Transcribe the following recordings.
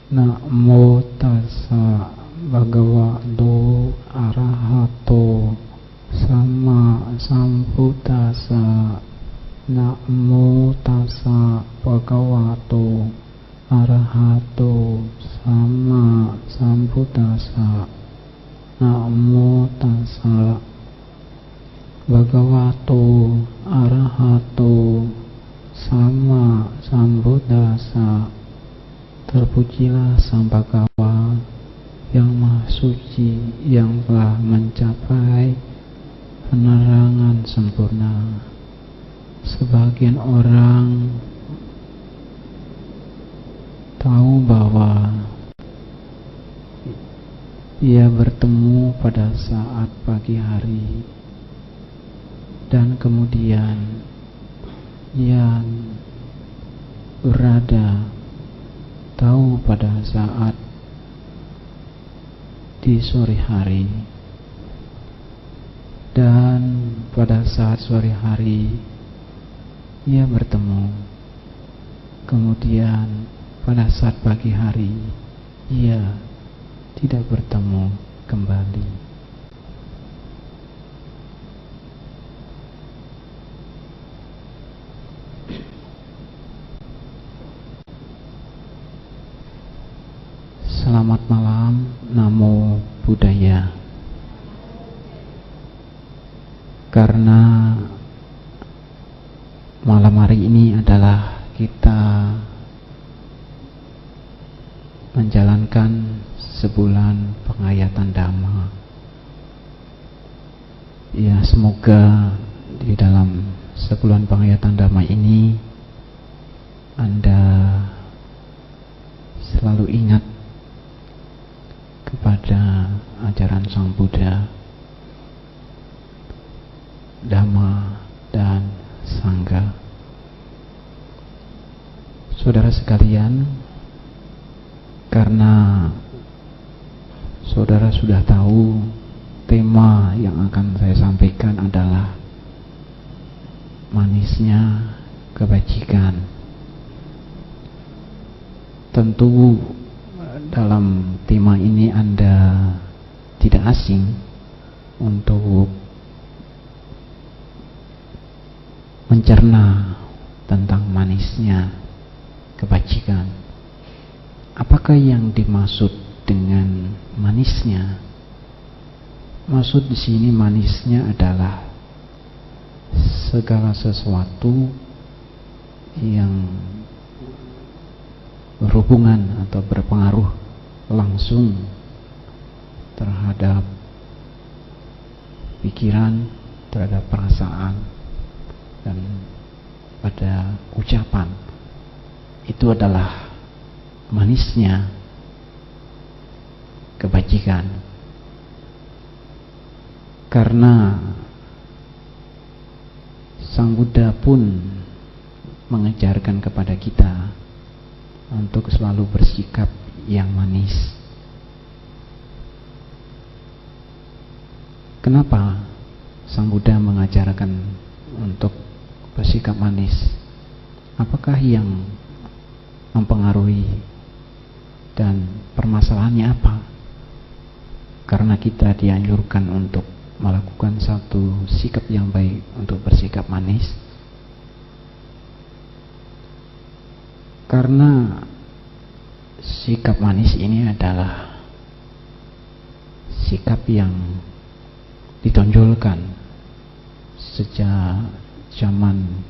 Namo tassa bhagavato arahato sama sambuddhassa. Namo tassa bhagavato arahato sama sambuddhassa. Namo tassa bhagavato arahato sama sambuddhassa. Terpujilah Sang Bhagawa yang Maha Suci, yang telah mencapai penerangan sempurna. Sebagian orang tahu bahwa ia bertemu pada saat pagi hari, dan kemudian ia berada tahu pada saat di sore hari, dan pada saat sore hari ia bertemu. Kemudian pada saat pagi hari ia tidak bertemu kembali. Selamat malam, Namo Buddhaya. Karena malam hari ini adalah kita menjalankan sebulan penghayatan Dhamma. Ya, semoga di dalam sebulan penghayatan Dhamma ini Anda selalu ingat kepada ajaran Sang Buddha, Dhamma, dan Sangha. Saudara sekalian, karena saudara sudah tahu tema yang akan saya sampaikan adalah manisnya kebajikan. Tentu dalam tema ini Anda tidak asing untuk mencerna tentang manisnya kebajikan. Apakah yang dimaksud dengan manisnya? Maksud di sini manisnya adalah segala sesuatu yang berhubungan atau berpengaruh langsung terhadap pikiran, terhadap perasaan, dan pada ucapan. Itu adalah manisnya kebajikan. Karena Sang Buddha pun mengajarkan kepada kita untuk selalu bersikap yang manis. Kenapa Sang Buddha mengajarkan untuk bersikap manis? Apakah yang mempengaruhi dan permasalahannya apa? Karena kita dianjurkan untuk melakukan satu sikap yang baik, untuk bersikap manis. Karena sikap manis ini adalah sikap yang ditonjolkan sejak zaman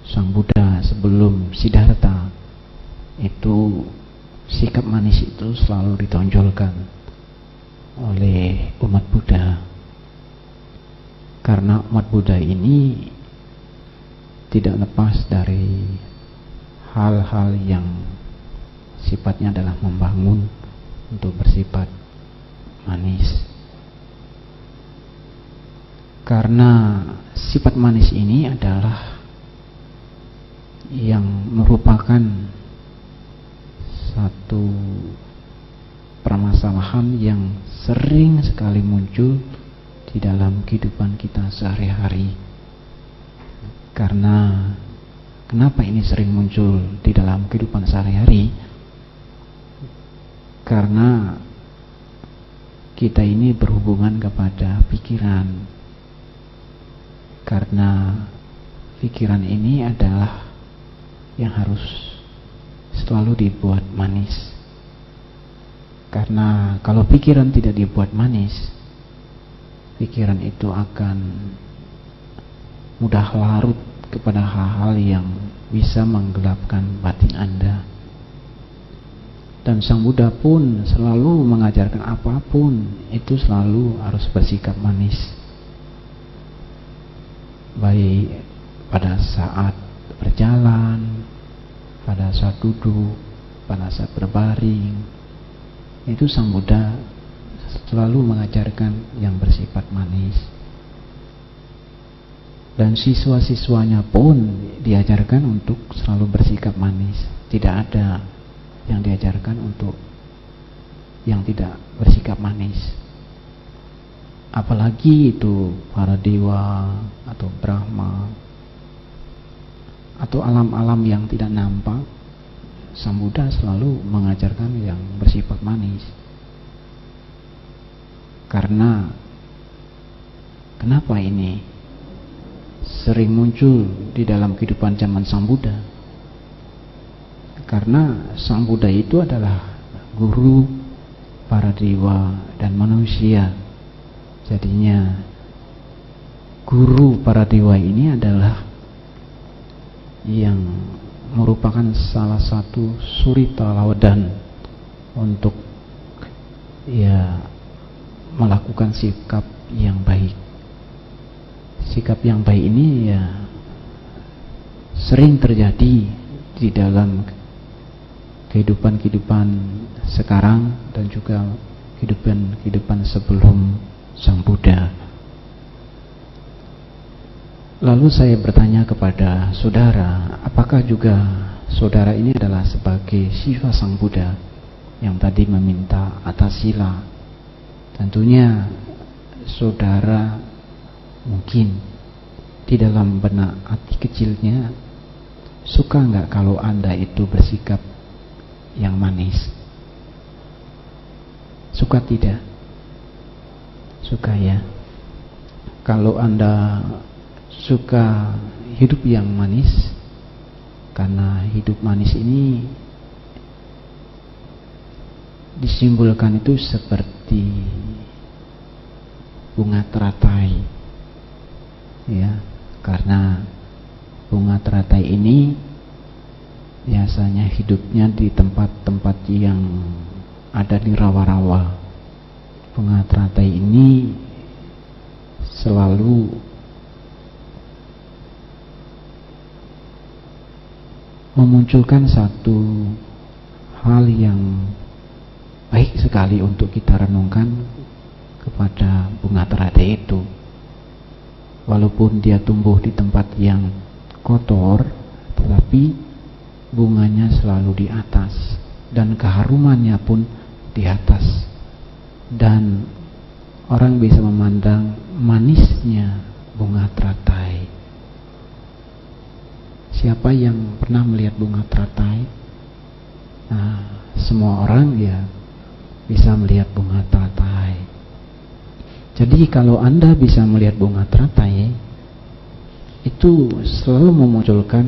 Sang Buddha sebelum Siddhartha. Itu sikap manis itu selalu ditonjolkan oleh umat Buddha. Karena umat Buddha ini tidak lepas dari hal-hal yang sifatnya adalah membangun, untuk bersifat manis. Karena sifat manis ini adalah yang merupakan satu permasalahan yang sering sekali muncul di dalam kehidupan kita sehari-hari. Karena kenapa ini sering muncul di dalam kehidupan sehari-hari? Karena kita ini berhubungan kepada pikiran. Karena pikiran ini adalah yang harus selalu dibuat manis. Karena kalau pikiran tidak dibuat manis, pikiran itu akan mudah larut kepada hal-hal yang bisa menggelapkan batin Anda. Dan Sang Buddha pun selalu mengajarkan apapun itu selalu harus bersikap manis. Baik pada saat berjalan, pada saat duduk, pada saat berbaring, itu Sang Buddha selalu mengajarkan yang bersifat manis. Dan siswa-siswanya pun diajarkan untuk selalu bersikap manis. Tidak ada yang diajarkan untuk yang tidak bersikap manis. Apalagi itu para dewa atau Brahma atau alam-alam yang tidak nampak, Sang Buddha selalu mengajarkan yang bersifat manis. Karena kenapa ini sering muncul di dalam kehidupan zaman Sang Buddha? Karena Sang Buddha itu adalah guru para dewa dan manusia. Jadinya guru para dewa ini adalah yang merupakan salah satu suri tauladan untuk melakukan sikap yang baik. Sikap yang baik ini sering terjadi di dalam kehidupan sekarang dan juga kehidupan sebelum Sang Buddha. Lalu saya bertanya kepada saudara, apakah juga saudara ini adalah sebagai siswa Sang Buddha yang tadi meminta atas sila? Tentunya saudara mungkin di dalam benak hati kecilnya suka nggak kalau Anda itu bersikap yang manis? Suka tidak? Suka ya. Kalau Anda suka hidup yang manis, karena hidup manis ini disimbolkan itu seperti bunga teratai, ya. Karena bunga teratai ini biasanya hidupnya di tempat-tempat yang ada di rawa-rawa. Bunga teratai ini selalu memunculkan satu hal yang baik sekali untuk kita renungkan kepada bunga teratai itu. Walaupun dia tumbuh di tempat yang kotor, tetapi bunganya selalu di atas dan keharumannya pun di atas. Dan orang bisa memandang manisnya bunga teratai. Siapa yang pernah melihat bunga teratai? Nah, semua orang bisa melihat bunga teratai. Jadi kalau Anda bisa melihat bunga teratai, itu selalu memunculkan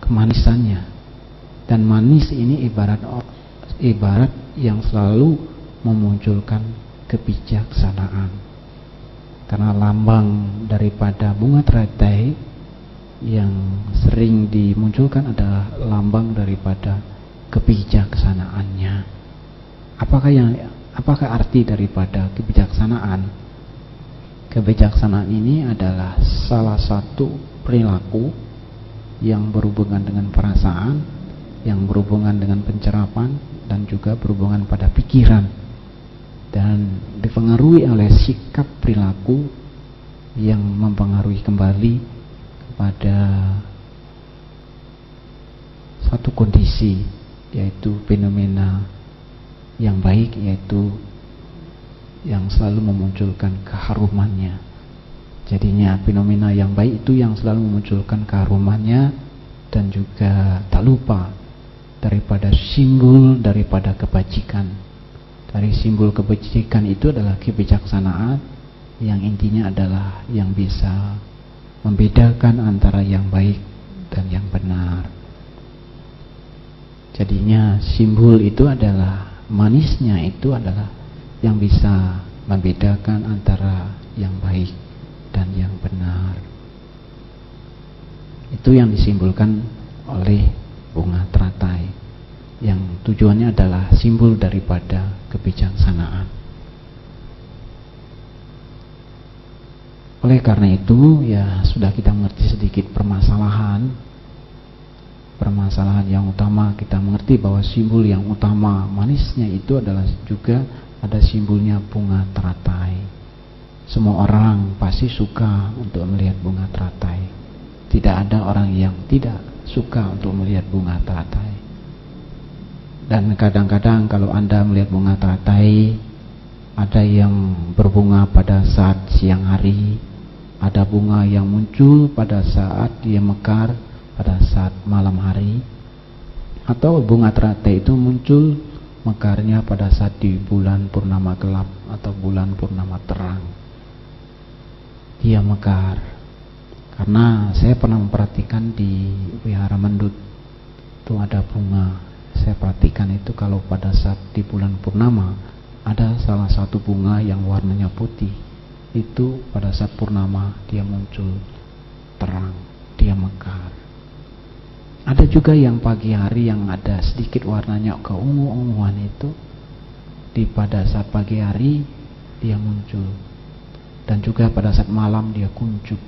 kemanisannya. Dan manis ini ibarat yang selalu memunculkan kebijaksanaan. Karena lambang daripada bunga teratai yang sering dimunculkan adalah lambang daripada kebijaksanaannya. Apakah arti daripada kebijaksanaan? Kebijaksanaan ini adalah salah satu perilaku yang berhubungan dengan perasaan, yang berhubungan dengan pencerapan, dan juga berhubungan pada pikiran, dan dipengaruhi oleh sikap perilaku yang mempengaruhi kembali kepada satu kondisi, yaitu fenomena yang baik, yaitu yang selalu memunculkan keharumannya. Jadinya fenomena yang baik itu yang selalu memunculkan keharumannya, dan juga tak lupa daripada simbol daripada kebajikan. Dari simbol kebajikan itu adalah kebijaksanaan, yang intinya adalah yang bisa membedakan antara yang baik dan yang benar. Jadinya simbol itu adalah manisnya, itu adalah yang bisa membedakan antara yang baik dan yang benar. Itu yang disimbolkan oleh bunga teratai, yang tujuannya adalah simbol daripada kebijaksanaan. Oleh karena itu, ya sudah kita mengerti sedikit permasalahan yang utama. Kita mengerti bahwa simbol yang utama manisnya itu adalah juga ada simbolnya bunga teratai. Semua orang pasti suka untuk melihat bunga teratai. Tidak ada orang yang tidak suka untuk melihat bunga teratai. Dan kadang-kadang kalau Anda melihat bunga teratai, ada yang berbunga pada saat siang hari, ada bunga yang muncul pada saat dia mekar pada saat malam hari, atau bunga teratai itu muncul mekarnya pada saat di bulan purnama gelap atau bulan purnama terang. Dia mekar. Karena saya pernah memperhatikan di Wihara Mendut itu ada bunga. Saya perhatikan itu kalau pada saat di bulan purnama ada salah satu bunga yang warnanya putih. Itu pada saat purnama dia muncul terang, dia mekar. Ada juga yang pagi hari yang ada sedikit warnanya keungu-unguan, itu pada saat pagi hari dia muncul, dan juga pada saat malam dia kuncup.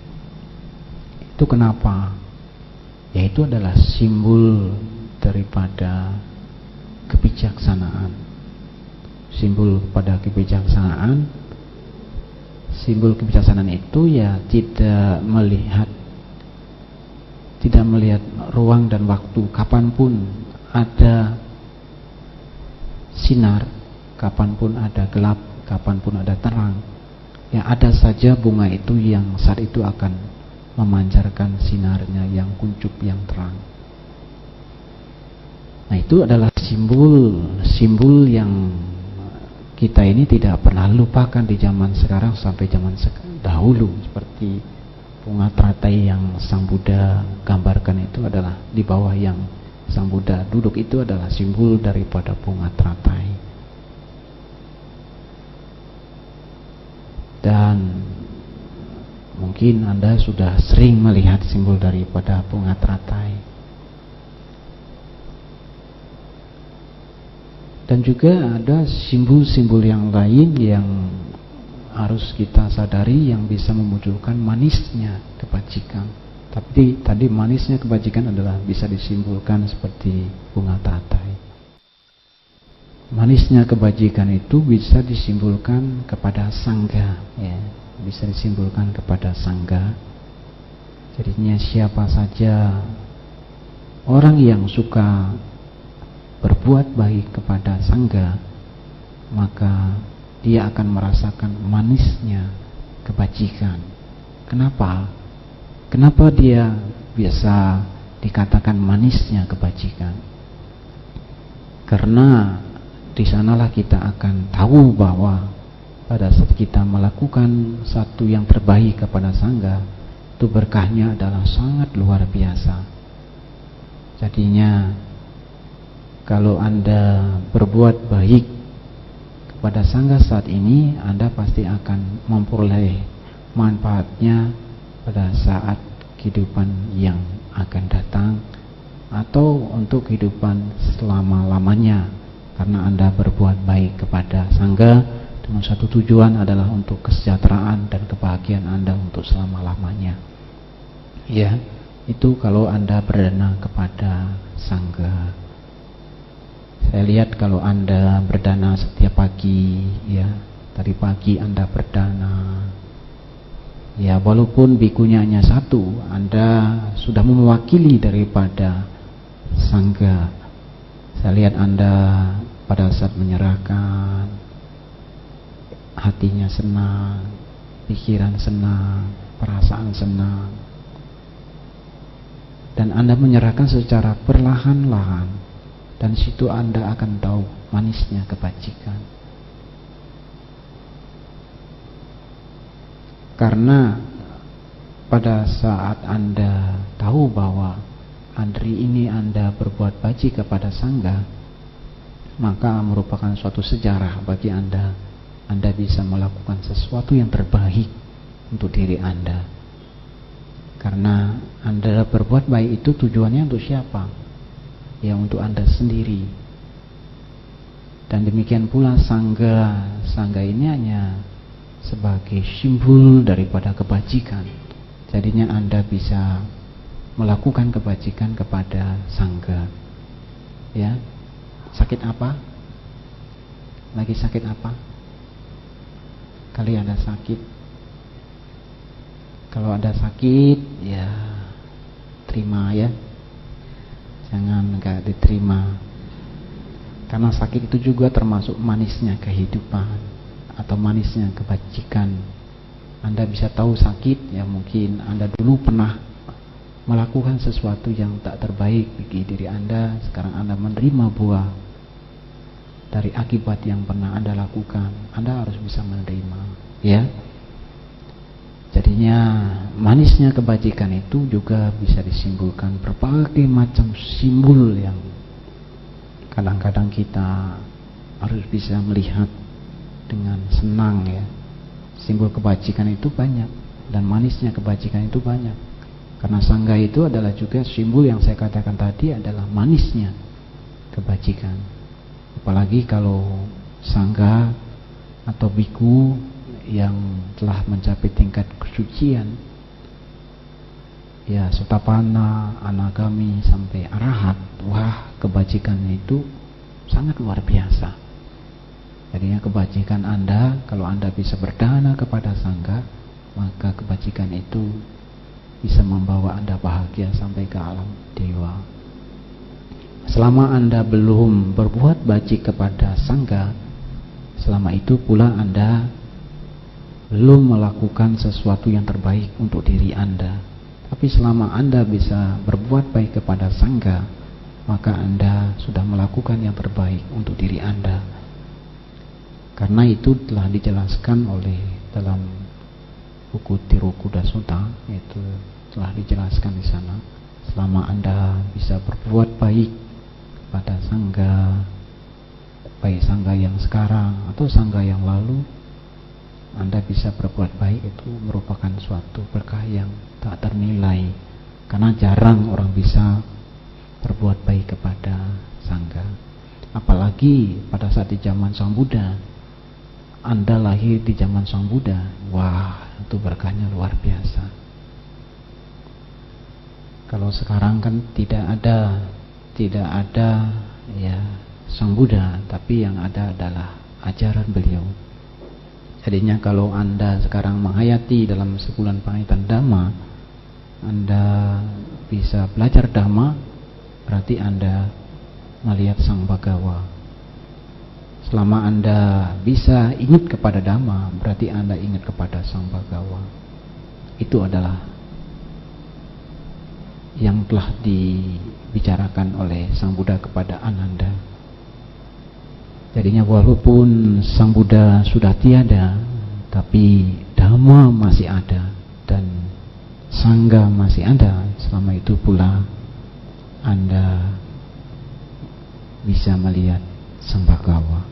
Itu kenapa? Yaitu adalah simbol daripada kebijaksanaan. Simbol pada kebijaksanaan. Simbol kebijaksanaan itu ya tidak melihat ruang dan waktu. Kapanpun ada sinar, kapanpun ada gelap, kapanpun ada terang, ya ada saja bunga itu yang saat itu akan memancarkan sinarnya yang kuncup, yang terang. Nah, itu adalah simbol yang kita ini tidak pernah lupakan di zaman sekarang sampai zaman dahulu. Seperti bunga teratai yang Sang Buddha gambarkan itu adalah di bawah yang Sang Buddha duduk, itu adalah simbol daripada bunga teratai. Dan mungkin Anda sudah sering melihat simbol daripada bunga teratai. Dan juga ada simbol-simbol yang lain yang harus kita sadari, yang bisa memunculkan manisnya kebajikan. Tapi tadi manisnya kebajikan adalah bisa disimbolkan seperti bunga teratai. Manisnya kebajikan itu bisa disimbolkan kepada sangga, ya, bisa disimbolkan kepada sangga. Jadinya siapa saja orang yang suka berbuat baik kepada sangga, maka dia akan merasakan manisnya kebajikan. Kenapa? Kenapa dia biasa dikatakan manisnya kebajikan? Karena di sanalah kita akan tahu bahwa pada saat kita melakukan satu yang terbaik kepada sangga, itu berkahnya adalah sangat luar biasa. Jadinya kalau Anda berbuat baik pada sangga saat ini, Anda pasti akan memperoleh manfaatnya pada saat kehidupan yang akan datang, atau untuk kehidupan selama-lamanya, karena Anda berbuat baik kepada sangga dengan satu tujuan adalah untuk kesejahteraan dan kebahagiaan Anda untuk selama-lamanya. Ya, itu kalau Anda berdana kepada sangga. Saya lihat kalau Anda berdana setiap pagi, ya, tadi pagi Anda berdana, Ya, walaupun bikunya hanya satu, Anda sudah mewakili daripada sangga. Saya lihat Anda pada saat menyerahkan, hatinya senang, pikiran senang, perasaan senang. Dan Anda menyerahkan secara perlahan-lahan, dan situ Anda akan tahu manisnya kebajikan. Karena pada saat Anda tahu bahwa hari ini Anda berbuat baji kepada sangga, maka merupakan suatu sejarah bagi Anda. Anda bisa melakukan sesuatu yang terbaik untuk diri Anda. Karena Anda berbuat baik itu tujuannya untuk siapa? Ya, untuk Anda sendiri. Dan demikian pula sangga. Sangga ini hanya sebagai simbol daripada kebajikan. Jadinya Anda bisa melakukan kebajikan kepada sangga. Ya. Sakit apa? Lagi sakit apa? Kali ada sakit. Kalau ada sakit, ya terima ya. Jangan enggak diterima. Karena sakit itu juga termasuk manisnya kehidupan atau manisnya kebajikan. Anda bisa tahu sakit, ya mungkin Anda dulu pernah melakukan sesuatu yang tak terbaik bagi diri Anda. Sekarang Anda menerima buah dari akibat yang pernah Anda lakukan. Anda harus bisa menerima, ya. Jadinya manisnya kebajikan itu juga bisa disimbolkan berbagai macam simbol yang kadang-kadang kita harus bisa melihat dengan senang, ya. Simbol kebajikan itu banyak, dan manisnya kebajikan itu banyak. Karena sangga itu adalah juga simbol yang saya katakan tadi adalah manisnya kebajikan. Apalagi kalau sangga atau biku yang telah mencapai tingkat kesucian, ya sotapana, anagami sampai arahat, wah kebajikannya itu sangat luar biasa. Jadinya kebajikan Anda, kalau Anda bisa berdana kepada sangga, maka kebajikan itu bisa membawa Anda bahagia sampai ke alam dewa. Selama Anda belum berbuat baji kepada sangga, selama itu pula Anda belum melakukan sesuatu yang terbaik untuk diri Anda. Tapi selama Anda bisa berbuat baik kepada sangga, maka Anda sudah melakukan yang terbaik untuk diri Anda. Karena itu telah dijelaskan oleh dalam buku Tirukuda Sutta, itu telah dijelaskan di sana. Selama Anda bisa berbuat baik pada sangga, baik sangga yang sekarang atau sangga yang lalu, Anda bisa berbuat baik, itu merupakan suatu berkah yang tak ternilai. Karena jarang orang bisa berbuat baik kepada sangga. Apalagi pada saat di zaman Sang Buddha, Anda lahir di zaman Sang Buddha, wah itu berkahnya luar biasa. Kalau sekarang kan tidak ada ya Sang Buddha, tapi yang ada adalah ajaran beliau. Jadinya kalau Anda sekarang menghayati dalam sebulan penghayatan Dhamma, Anda bisa belajar Dhamma, berarti Anda melihat Sang Bhagawa. Selama Anda bisa ingat kepada Dhamma, berarti Anda ingat kepada Sang Bhagawa. Itu adalah yang telah dibicarakan oleh Sang Buddha kepada Ananda. Jadinya walaupun Sang Buddha sudah tiada, tapi Dhamma masih ada dan Sangha masih ada. Selama itu pula Anda bisa melihat Sang Bhagawa.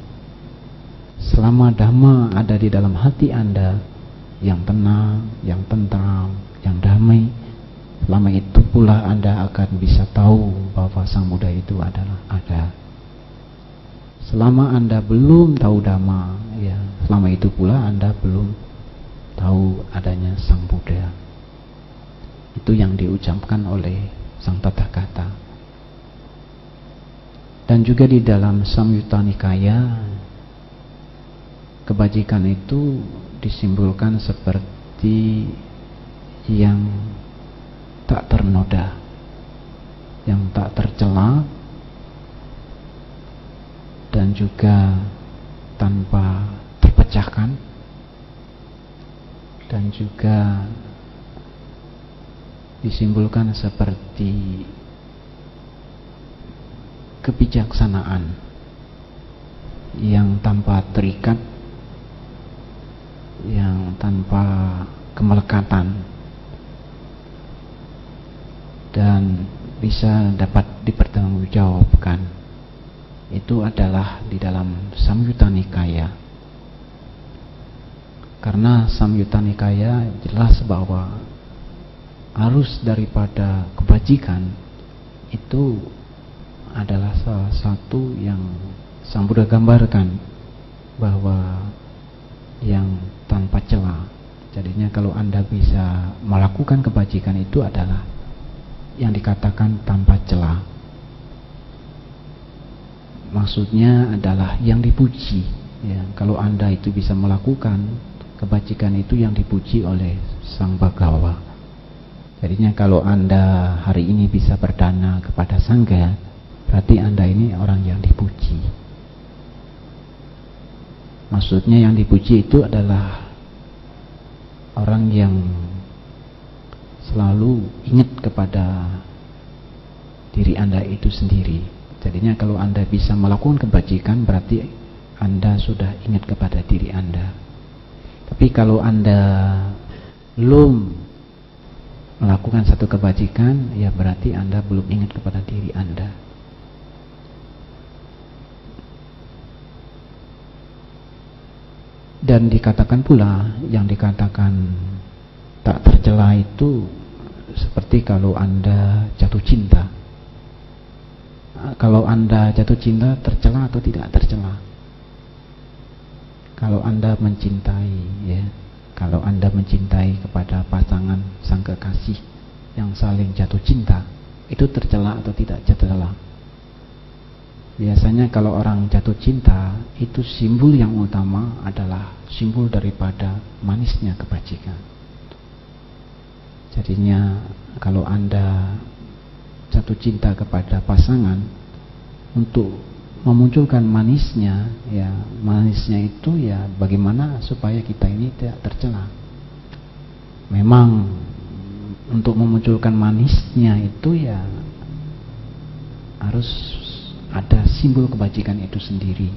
Selama Dhamma ada di dalam hati Anda yang tenang, yang tentram, yang damai, selama itu pula Anda akan bisa tahu bahwa Sang Buddha itu adalah ada. Selama Anda belum tahu Dhamma, ya, selama itu pula Anda belum tahu adanya Sang Buddha. Itu yang diucapkan oleh Sang Tathagata. Dan juga di dalam Samyutta Nikaya, kebajikan itu disimbolkan seperti yang tak ternoda, yang tak tercela, dan juga tanpa terpecahkan, dan juga disimbolkan seperti kebijaksanaan yang tanpa terikat, yang tanpa kemelekatan, dan bisa dapat dipertanggungjawabkan. Itu adalah di dalam Samyutta Nikaya. Karena Samyutta Nikaya jelas bahwa arus daripada kebajikan itu adalah salah satu yang Sang Buddha gambarkan, bahwa yang tanpa celah. Jadinya kalau Anda bisa melakukan kebajikan itu adalah yang dikatakan tanpa celah. Maksudnya adalah yang dipuji, ya. Kalau Anda itu bisa melakukan kebajikan itu yang dipuji oleh Sang Bhagawa. Jadinya kalau Anda hari ini bisa berdana kepada Sangha, berarti Anda ini orang yang dipuji. Maksudnya yang dipuji itu adalah orang yang selalu ingat kepada diri Anda itu sendiri. Jadinya kalau Anda bisa melakukan kebajikan, berarti Anda sudah ingat kepada diri Anda. Tapi kalau Anda belum melakukan satu kebajikan, ya berarti Anda belum ingat kepada diri Anda. Dan dikatakan pula, yang dikatakan tak tercela itu seperti kalau Anda jatuh cinta. Kalau Anda jatuh cinta, tercela atau tidak tercela? Kalau Anda mencintai, ya, kalau Anda mencintai kepada pasangan sang kekasih yang saling jatuh cinta, itu tercela atau tidak tercela? Biasanya kalau orang jatuh cinta, itu simbol yang utama adalah simbol daripada manisnya kebajikan. Jadinya kalau Anda jatuh cinta kepada pasangan, untuk memunculkan manisnya, ya manisnya itu ya bagaimana supaya kita ini tidak tercela. Memang untuk memunculkan manisnya itu ya harus ada simbol kebajikan itu sendiri.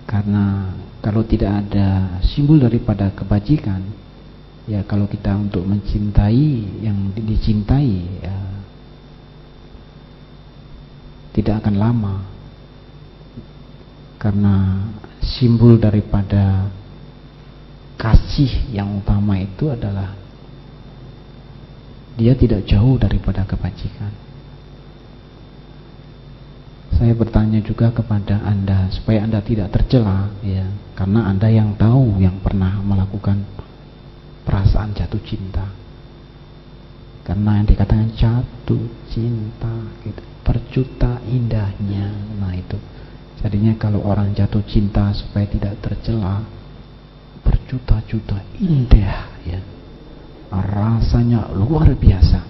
Karena kalau tidak ada simbol daripada kebajikan, ya kalau kita untuk mencintai yang dicintai, ya tidak akan lama. Karena simbol daripada kasih yang utama itu adalah dia tidak jauh daripada kebajikan. Saya bertanya juga kepada Anda supaya Anda tidak tercela, ya, karena Anda yang tahu, yang pernah melakukan perasaan jatuh cinta. Karena yang dikatakan jatuh cinta gitu, perjuta indahnya. Nah itu. Jadinya kalau orang jatuh cinta supaya tidak tercela, berjuta-juta indah, ya. Rasanya luar biasa.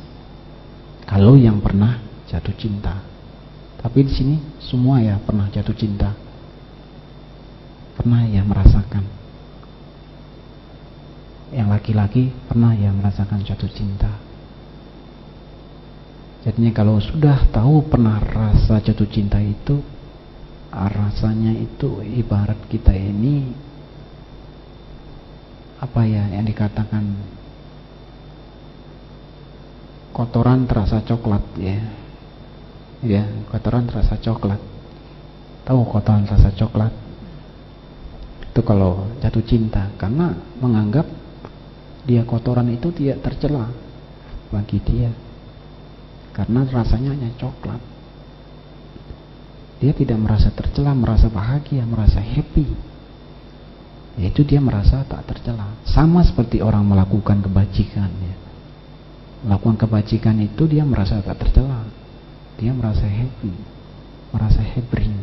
Kalau yang pernah jatuh cinta. Tapi di sini semua ya pernah jatuh cinta, pernah ya merasakan. Yang laki-laki pernah ya merasakan jatuh cinta. Jadinya kalau sudah tahu pernah rasa jatuh cinta itu, rasanya itu ibarat kita ini apa ya yang dikatakan kotoran terasa coklat, ya. Ya, kotoran terasa coklat. Tahu kotoran terasa coklat? Itu kalau jatuh cinta, karena menganggap dia kotoran itu tidak tercela bagi dia. Karena rasanya hanya coklat. Dia tidak merasa tercela, merasa bahagia, merasa happy. Yaitu dia merasa tak tercela. Sama seperti orang melakukan kebajikan, ya. Melakukan kebajikan itu dia merasa tak tercela. Dia merasa happy, merasa hebring,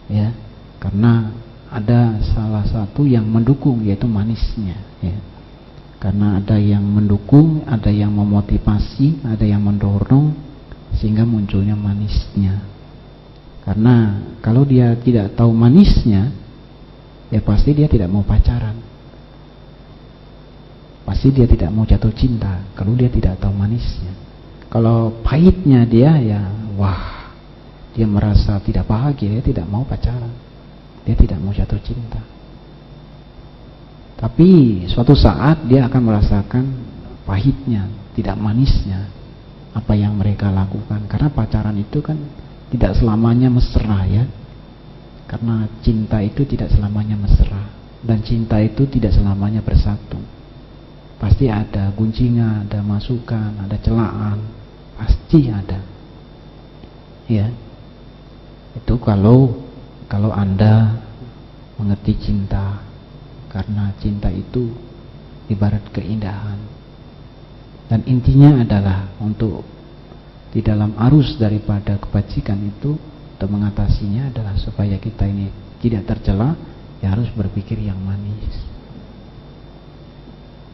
ya, karena ada salah satu yang mendukung, yaitu manisnya, ya. Karena ada yang mendukung, ada yang memotivasi, ada yang mendorong, sehingga munculnya manisnya. Karena kalau dia tidak tahu manisnya, ya pasti dia tidak mau pacaran. Pasti dia tidak mau jatuh cinta kalau dia tidak tahu manisnya. Kalau pahitnya dia, ya wah, dia merasa tidak bahagia, dia tidak mau pacaran, dia tidak mau jatuh cinta. Tapi suatu saat dia akan merasakan pahitnya, tidak manisnya apa yang mereka lakukan. Karena pacaran itu kan tidak selamanya mesra, ya. Karena cinta itu tidak selamanya mesra, dan cinta itu tidak selamanya bersatu. Pasti ada gunjingan, ada masukan, ada celaan, pasti ada. Ya. Itu kalau Anda mengerti cinta. Karena cinta itu ibarat keindahan. Dan intinya adalah untuk di dalam arus daripada kebajikan itu, untuk mengatasinya adalah supaya kita ini tidak tercela, ya harus berpikir yang manis.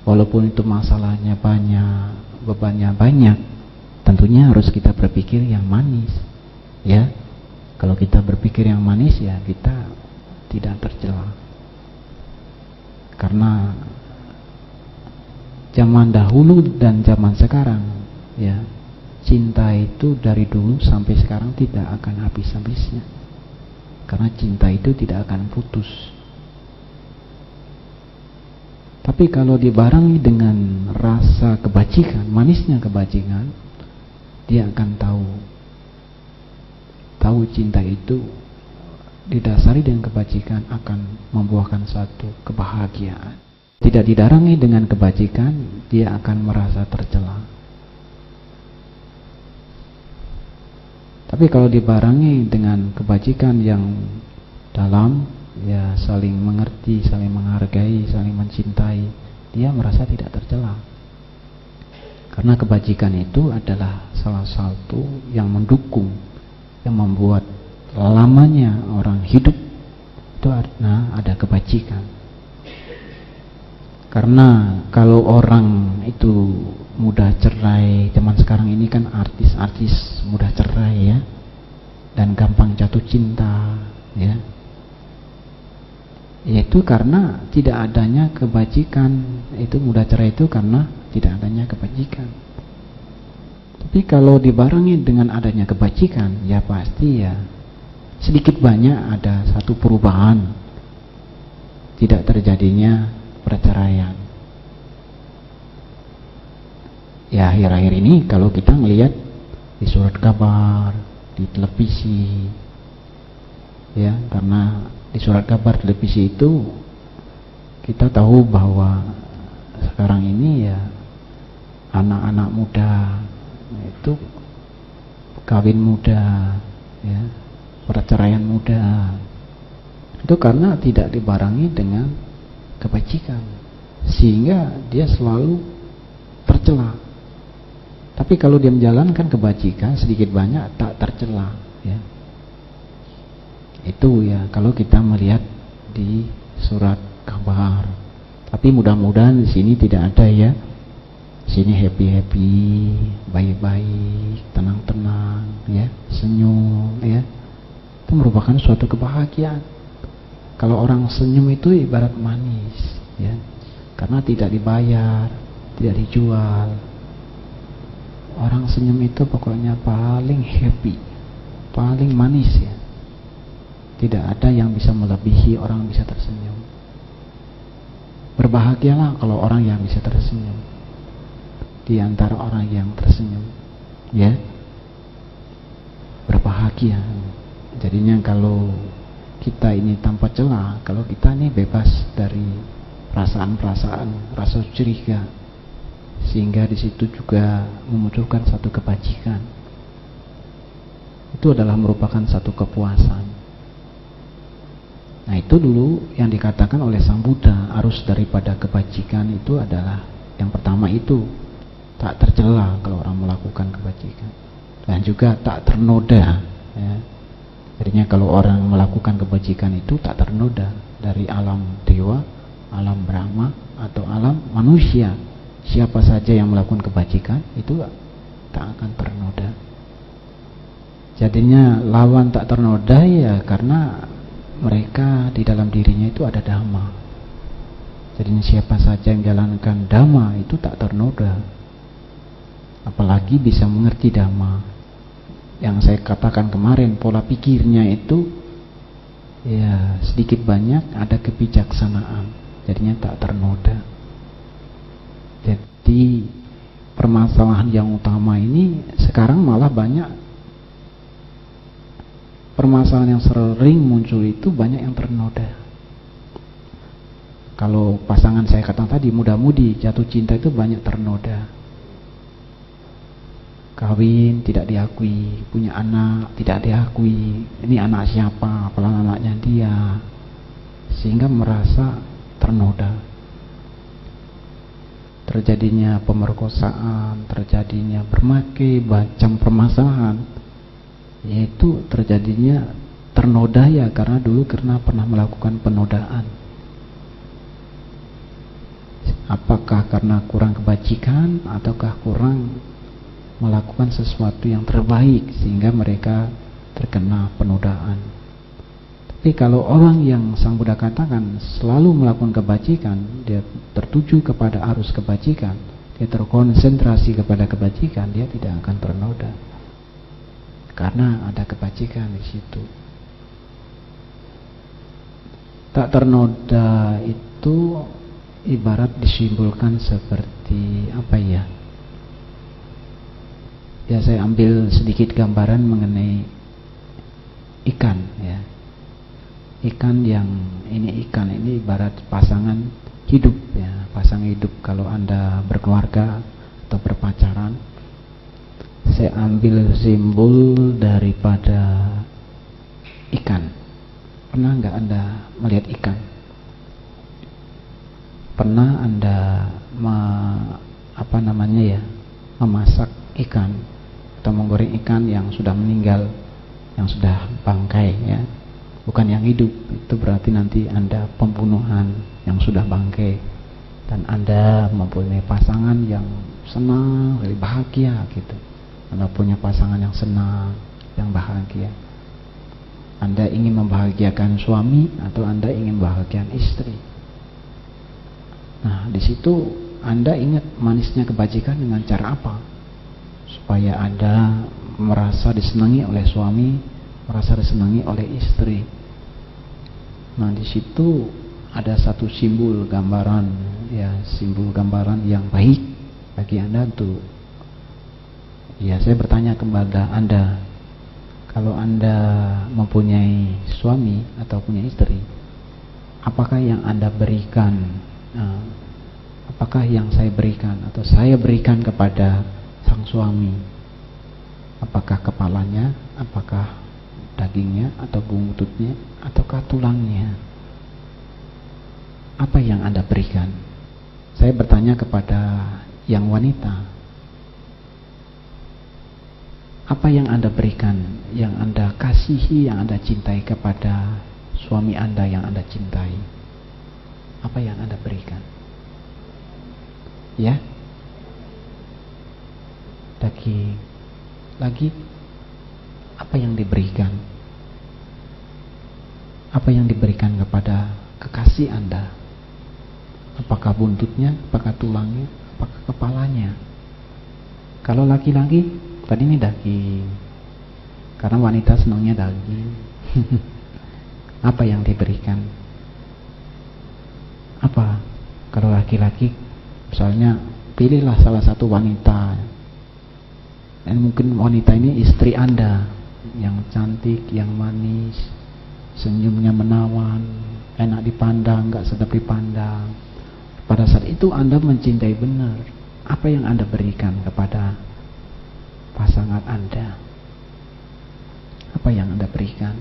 Walaupun itu masalahnya banyak, bebannya banyak, tentunya harus kita berpikir yang manis. Ya, kalau kita berpikir yang manis, ya kita tidak tercela. Karena zaman dahulu dan zaman sekarang, ya, cinta itu dari dulu sampai sekarang tidak akan habis-habisnya. Karena cinta itu tidak akan putus. Tapi kalau dibarengi dengan rasa kebajikan, manisnya kebajikan, dia akan tahu cinta itu didasari dengan kebajikan akan membuahkan satu kebahagiaan. Tidak didarangi dengan kebajikan, dia akan merasa tercela. Tapi kalau dibarengi dengan kebajikan yang dalam, ya saling mengerti, saling menghargai, saling mencintai, dia merasa tidak tercela. Karena kebajikan itu adalah salah satu yang mendukung, yang membuat lamanya orang hidup itu ada kebajikan. Karena kalau orang itu mudah cerai, zaman sekarang ini kan artis-artis mudah cerai, ya, dan gampang jatuh cinta, ya. Yaitu karena tidak adanya kebajikan. Itu mudah cerai itu karena tidak adanya kebajikan. Tapi kalau dibarengi dengan adanya kebajikan, ya pasti ya sedikit banyak ada satu perubahan, tidak terjadinya perceraian. Ya akhir-akhir ini kalau kita melihat di surat kabar, di televisi, ya, karena di surat kabar televisi itu kita tahu bahwa sekarang ini ya anak-anak muda itu kawin muda, ya, perceraian muda, itu karena tidak dibarengi dengan kebajikan, sehingga dia selalu tercela. Tapi kalau dia menjalankan kebajikan sedikit banyak tak tercela, ya. Itu ya kalau kita melihat di surat kabar. Tapi mudah-mudahan di sini tidak ada, ya. Sini happy-happy, baik-baik, tenang-tenang, ya, senyum, ya. Itu merupakan suatu kebahagiaan. Kalau orang senyum itu ibarat manis, ya. Karena tidak dibayar, tidak dijual. Orang senyum itu pokoknya paling happy, paling manis, ya. Tidak ada yang bisa melebihi orang bisa tersenyum. Berbahagialah kalau orang yang bisa tersenyum di antara orang yang tersenyum, ya. Berbahagia. Jadinya kalau kita ini tanpa celah, kalau kita ini bebas dari perasaan-perasaan, rasa curiga, sehingga di situ juga memunculkan satu kebajikan. Itu adalah merupakan satu kepuasan. Nah, itu dulu yang dikatakan oleh Sang Buddha, arus daripada kebajikan itu adalah yang pertama itu tak tercela kalau orang melakukan kebajikan, dan juga tak ternoda, ya. Jadinya kalau orang melakukan kebajikan itu tak ternoda dari alam dewa, alam Brahma, atau alam manusia, siapa saja yang melakukan kebajikan itu tak akan ternoda. Jadinya lawan tak ternoda ya karena mereka di dalam dirinya itu ada dhamma. Jadinya siapa saja yang jalankan dhamma itu tak ternoda. Apalagi bisa mengerti dhamma. Yang saya katakan kemarin, pola pikirnya itu ya sedikit banyak ada kebijaksanaan. Jadinya tak ternoda. Jadi permasalahan yang utama ini sekarang malah banyak, permasalahan yang sering muncul itu banyak yang ternoda. Kalau pasangan saya katakan tadi muda-mudi jatuh cinta itu banyak ternoda. Kawin tidak diakui, punya anak tidak diakui, ini anak siapa, apalah anaknya dia, sehingga merasa ternoda. Terjadinya pemerkosaan, terjadinya berbagai macam permasalahan, yaitu terjadinya ternoda ya karena dulu pernah melakukan penodaan. Apakah karena kurang kebajikan ataukah kurang melakukan sesuatu yang terbaik sehingga mereka terkena penodaan. Tapi kalau orang yang Sang Buddha katakan selalu melakukan kebajikan, dia tertuju kepada arus kebajikan, dia terkonsentrasi kepada kebajikan, dia tidak akan ternoda. Karena ada kebajikan di situ. Tak ternoda itu ibarat disimbolkan seperti apa ya? Ya saya ambil sedikit gambaran mengenai ikan ya. Ikan ini ibarat pasangan hidup ya, pasangan hidup. Kalau Anda berkeluarga atau berpacaran, saya ambil simbol daripada ikan. Pernah nggak Anda melihat ikan? Pernah Anda memasak ikan atau menggoreng ikan yang sudah meninggal, yang sudah bangkai ya, bukan yang hidup. Itu berarti nanti Anda pembunuhan yang sudah bangkai, dan Anda mempunyai pasangan yang senang, bahagia gitu. Anda punya pasangan yang senang, yang bahagia. Anda ingin membahagiakan suami atau Anda ingin membahagiakan istri. Nah, di situ Anda ingat manisnya kebajikan dengan cara apa? Supaya Anda merasa disenangi oleh suami, merasa disenangi oleh istri. Nah, di situ ada satu simbol gambaran ya, simbol gambaran yang baik bagi Anda untuk ya, saya bertanya kepada Anda, kalau Anda mempunyai suami atau punya istri, apakah yang Anda berikan, apakah yang saya berikan atau saya berikan kepada sang suami, apakah kepalanya, apakah dagingnya atau buntutnya ataukah tulangnya? Apa yang Anda berikan? Saya bertanya kepada yang wanita, apa yang Anda berikan, yang Anda kasihi, yang Anda cintai kepada suami Anda yang Anda cintai? Apa yang Anda berikan? Ya, daging. Lagi, apa yang diberikan? Apa yang diberikan kepada kekasih Anda? Apakah buntutnya, apakah tulangnya, apakah kepalanya? Kalau laki-laki, tadi ini daging, karena wanita senangnya daging. Apa yang diberikan? Apa? Kalau laki-laki, misalnya pilihlah salah satu wanita, dan mungkin wanita ini istri Anda, yang cantik, yang manis, senyumnya menawan, enak dipandang, gak sedap dipandang. Pada saat itu Anda mencintai benar. Apa yang Anda berikan kepada pasangan Anda? Apa yang Anda berikan?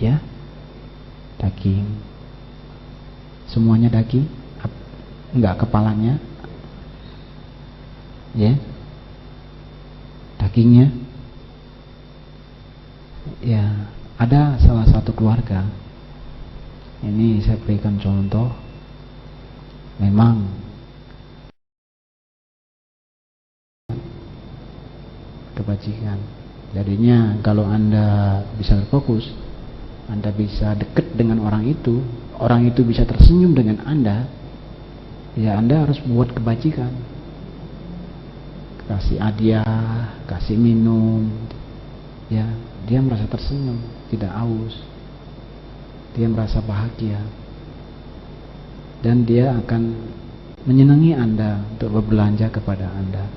Ya, daging. Semuanya daging? Enggak kepalanya? Ya, dagingnya. Ya, ada salah satu keluarga Ini saya berikan contoh. Memang kebajikan. Jadinya kalau Anda bisa berfokus, Anda bisa dekat dengan orang itu bisa tersenyum dengan Anda, ya Anda harus buat kebajikan. Kasih hadiah, kasih minum, ya dia merasa tersenyum, tidak haus, dia merasa bahagia, dan dia akan menyenangi Anda untuk berbelanja kepada Anda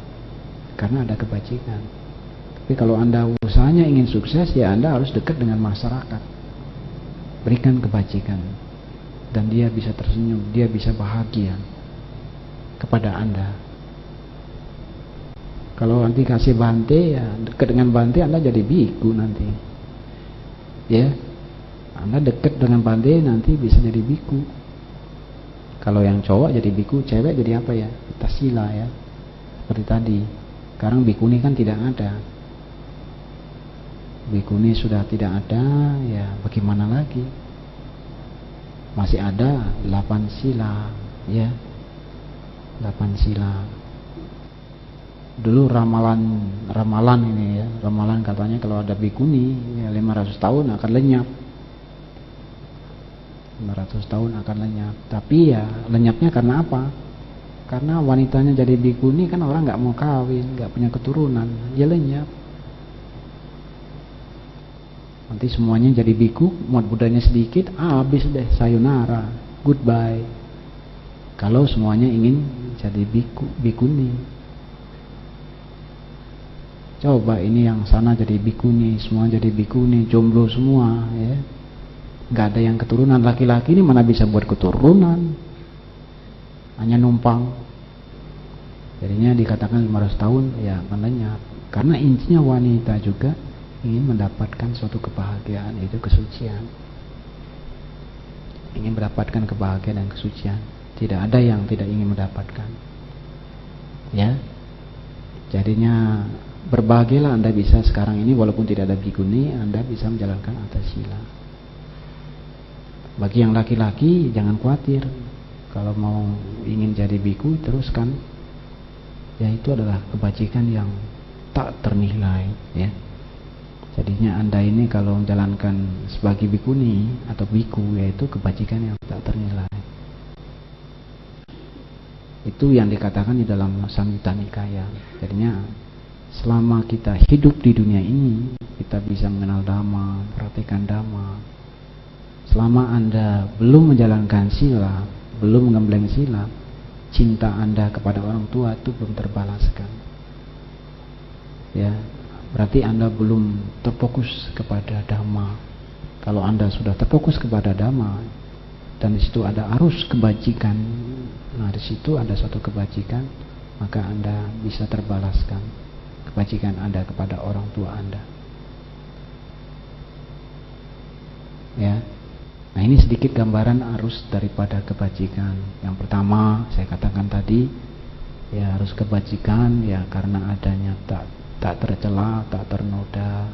karena ada kebajikan. Tapi kalau Anda usahanya ingin sukses, ya Anda harus dekat dengan masyarakat, berikan kebajikan, dan dia bisa tersenyum, dia bisa bahagia kepada Anda. Kalau nanti kasih bante, ya dekat dengan bante, Anda jadi biku nanti. Ya, Anda dekat dengan bante nanti bisa jadi biku. Kalau yang cowok jadi biku, cewek jadi apa ya? Tasila ya. Seperti tadi. Sekarang bikuni kan tidak ada. Bikuni sudah tidak ada, ya bagaimana lagi? Masih ada 8 sila, ya. 8 sila. Dulu ramalan ini ya, ramalan katanya kalau ada bikuni ya 500 tahun akan lenyap. 500 tahun akan lenyap. Tapi ya lenyapnya karena apa? Karena wanitanya jadi bikuni kan orang nggak mau kawin, nggak punya keturunan, ya lenyap. Nanti semuanya jadi biku, muat budanya sedikit, habis deh, sayonara, goodbye. Kalau semuanya ingin jadi bikuni. Coba ini yang sana jadi bikuni, semua jadi bikuni, jomblo semua ya. Nggak ada yang keturunan. Laki-laki ini mana bisa buat keturunan, hanya numpang. Jadinya dikatakan 500 tahun ya akan lenyap. Karena intinya wanita juga ingin mendapatkan suatu kebahagiaan, itu kesucian. Ingin mendapatkan kebahagiaan dan kesucian. Tidak ada yang tidak ingin mendapatkan. Ya. Jadinya berbahagialah Anda bisa sekarang ini, walaupun tidak ada bikuni, Anda bisa menjalankan atasila. Bagi yang laki-laki jangan khawatir, kalau mau ingin jadi biku teruskan, ya itu adalah kebajikan yang tak ternilai ya. Jadinya Anda ini kalau menjalankan sebagai bikuni atau biku, yaitu kebajikan yang tak ternilai. Itu yang dikatakan di dalam Samyutta Nikaya. Jadinya selama kita hidup di dunia ini, kita bisa mengenal Dhamma, praktikkan Dhamma. Selama Anda belum menjalankan sila, belum mengembleng sila, cinta Anda kepada orang tua itu belum terbalaskan. Ya, berarti Anda belum terfokus kepada Dhamma. Kalau Anda sudah terfokus kepada Dhamma, dan di situ ada arus kebajikan, nah di situ ada suatu kebajikan, maka Anda bisa terbalaskan kebajikan Anda kepada orang tua Anda. Ya. Nah, ini sedikit gambaran arus daripada kebajikan. Yang pertama, saya katakan tadi, ya harus kebajikan ya karena adanya tak tercela, tak ternoda.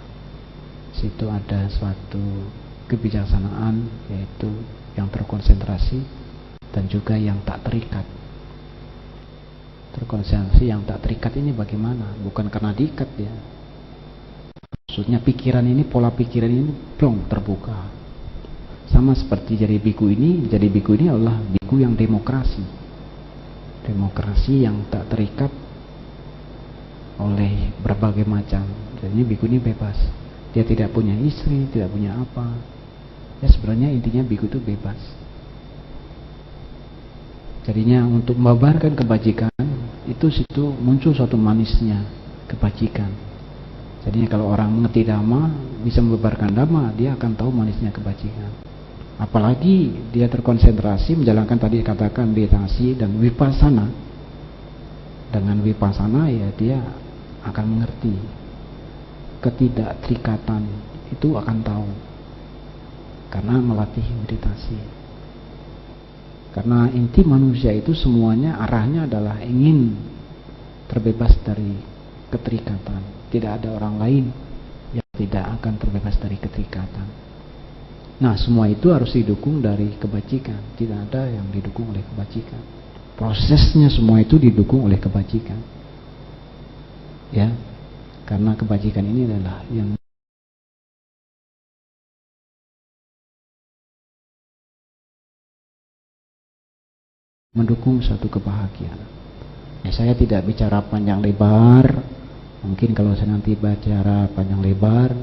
Situ ada suatu kebijaksanaan, yaitu yang terkonsentrasi dan juga yang tak terikat. Terkonsentrasi yang tak terikat ini bagaimana? Bukan karena diikat ya. Maksudnya pikiran ini, pola pikiran ini plong terbuka. Sama seperti jadi biku ini adalah biku yang demokrasi. Demokrasi yang tak terikat oleh berbagai macam. Jadi biku ini bebas. Dia tidak punya istri, tidak punya apa. Ya sebenarnya intinya biku itu bebas. Jadinya untuk membabarkan kebajikan, itu situ muncul suatu manisnya kebajikan. Jadinya kalau orang mengerti Dhamma, bisa membabarkan Dhamma, dia akan tahu manisnya kebajikan. Apalagi dia terkonsentrasi menjalankan tadi katakan meditasi dan vipassana. Dengan vipassana ya dia akan mengerti ketidakterikatan, itu akan tahu karena melatih meditasi. Karena inti manusia itu semuanya arahnya adalah ingin terbebas dari keterikatan. Tidak ada orang lain yang tidak akan terbebas dari keterikatan. Nah, semua itu harus didukung dari kebajikan. Tidak ada yang didukung oleh kebajikan. Prosesnya semua itu didukung oleh kebajikan. Ya, karena kebajikan ini adalah yang mendukung suatu kebahagiaan. Ya, saya tidak bicara panjang lebar. Mungkin kalau saya nanti bicara panjang lebar,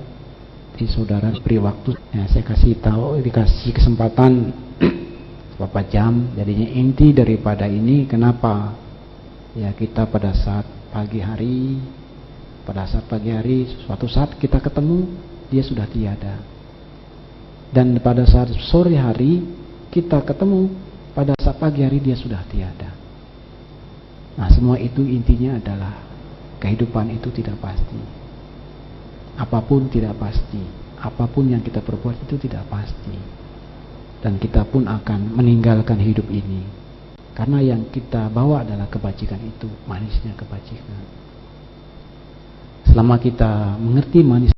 saudara beri waktu, ya, saya kasih tahu, dikasih kesempatan beberapa jam. Jadinya inti daripada ini, kenapa ya kita pada saat pagi hari, suatu saat kita ketemu, dia sudah tiada. Dan pada saat sore hari kita ketemu, pada saat pagi hari dia sudah tiada. Nah, semua itu intinya adalah kehidupan itu tidak pasti. Apapun tidak pasti, apapun yang kita perbuat itu tidak pasti, dan kita pun akan meninggalkan hidup ini, karena yang kita bawa adalah kebajikan itu, manisnya kebajikan. Selama kita mengerti manis